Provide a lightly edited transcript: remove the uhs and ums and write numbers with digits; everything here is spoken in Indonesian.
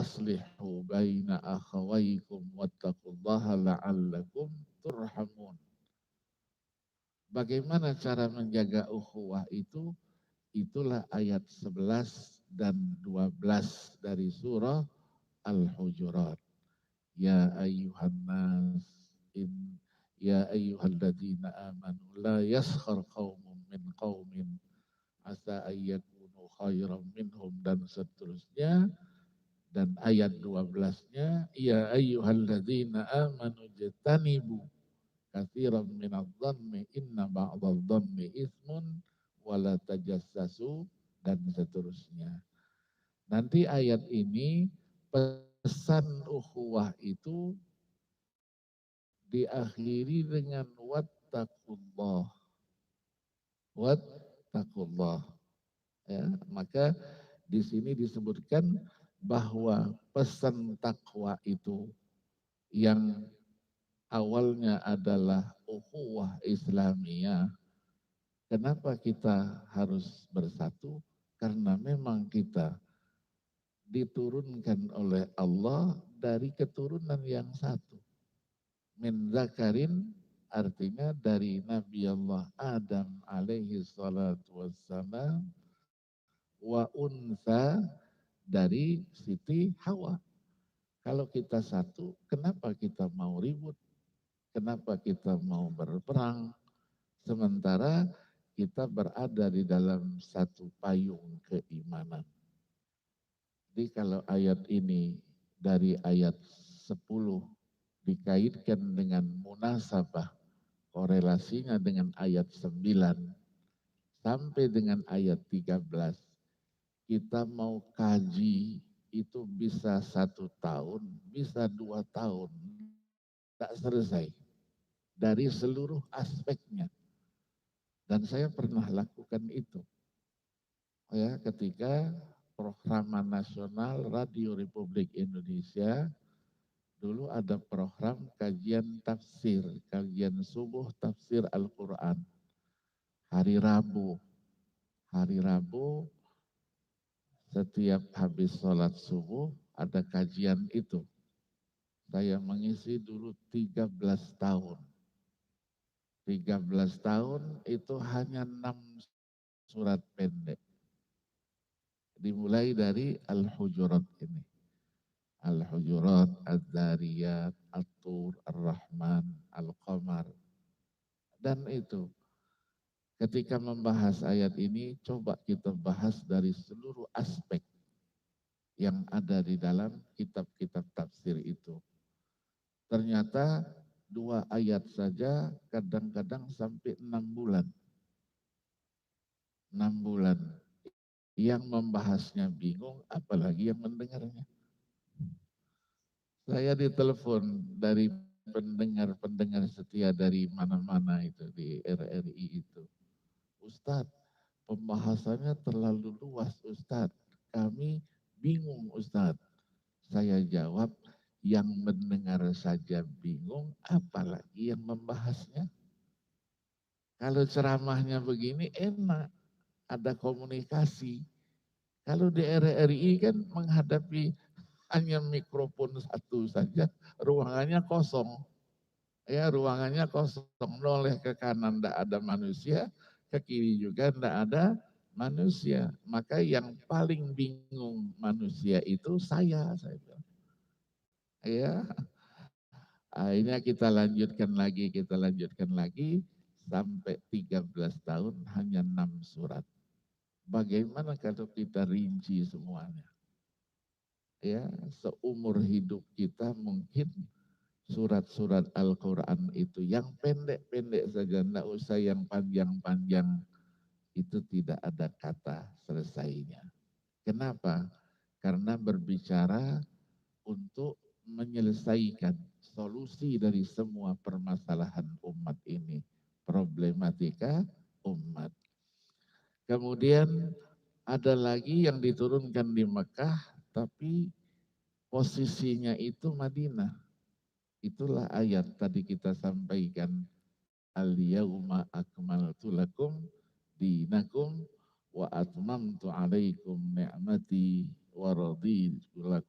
aslihu baina akhawaykum wattaqullaha la'allakum turhamun. Bagaimana cara menjaga ukhuwah itu? Itulah ayat 11 dan 12 dari surah Al-Hujurat. Ya ayyuhan nas in ya ayyuhalladzina amanu la yaskhar qaumun min qaumin asa ayyakunu khairan minhum dan seterusnya. Dan ayat 12-nya ya ayyuhalladzina amanu jatanibu katsiran minadh-dhanni inna ba'dadh-dhanni ismun wala tajassasu dan seterusnya. Nanti ayat ini pesan ukhuwah itu diakhiri dengan wattaqullah. Wattaqullah. Ya, maka di sini disebutkan bahwa pesan takwa itu yang awalnya adalah ukhuwah Islamiyah. Kenapa kita harus bersatu? Karena memang kita diturunkan oleh Allah dari keturunan yang satu. Min zakarin artinya dari Nabi Allah Adam alaihi salatu wassalam wa unsa dari Siti Hawa. Kalau kita satu, kenapa kita mau ribut? Kenapa kita mau berperang? Sementara kita berada di dalam satu payung keimanan. Jadi kalau ayat ini dari ayat 10 dikaitkan dengan munasabah, korelasinya dengan ayat 9 sampai dengan ayat 13, kita mau kaji itu bisa 1 tahun, bisa 2 tahun, tak selesai dari seluruh aspeknya. Dan saya pernah lakukan itu. Ya, ketika program nasional Radio Republik Indonesia, dulu ada program kajian tafsir, kajian subuh tafsir Al-Quran. Hari Rabu. Hari Rabu setiap habis sholat subuh ada kajian itu. Saya mengisi dulu 13 tahun. 13 tahun itu hanya 6 surat pendek. Dimulai dari Al-Hujurat ini. Al-Hujurat, Ad-Dariyat, At-Tur, Ar-Rahman, Al-Qamar. Dan itu ketika membahas ayat ini coba kita bahas dari seluruh aspek yang ada di dalam kitab-kitab tafsir itu. Ternyata 2 ayat saja kadang-kadang sampai 6 bulan. 6 bulan. Yang membahasnya bingung, apalagi yang mendengarnya. Saya ditelepon dari pendengar-pendengar setia dari mana-mana itu, di RRI itu. Ustadz, pembahasannya terlalu luas Ustadz. Kami bingung Ustadz. Saya jawab, yang mendengar saja bingung, apalagi yang membahasnya. Kalau ceramahnya begini enak, ada komunikasi. Kalau di RRI kan menghadapi hanya mikrofon satu saja, ruangannya kosong. Ya, ruangannya kosong, noleh ke kanan tidak ada manusia, ke kiri juga tidak ada manusia. Maka yang paling bingung manusia itu saya bilang. Ya, akhirnya kita lanjutkan lagi sampai 13 tahun hanya 6 surat. Bagaimana kalau kita rinci semuanya? Ya, seumur hidup kita mungkin surat-surat Al-Quran itu yang pendek-pendek saja, tidak usah yang panjang-panjang, itu tidak ada kata selesainya. Kenapa? Karena berbicara untuk menyelesaikan solusi dari semua permasalahan umat ini, problematika umat. Kemudian ada lagi yang diturunkan di Mekah, tapi posisinya itu Madinah. Itulah ayat tadi kita sampaikan. Al-yawma akmaltu lakum dinakum wa atmamtu alaikum ni'mati wa raditu lakum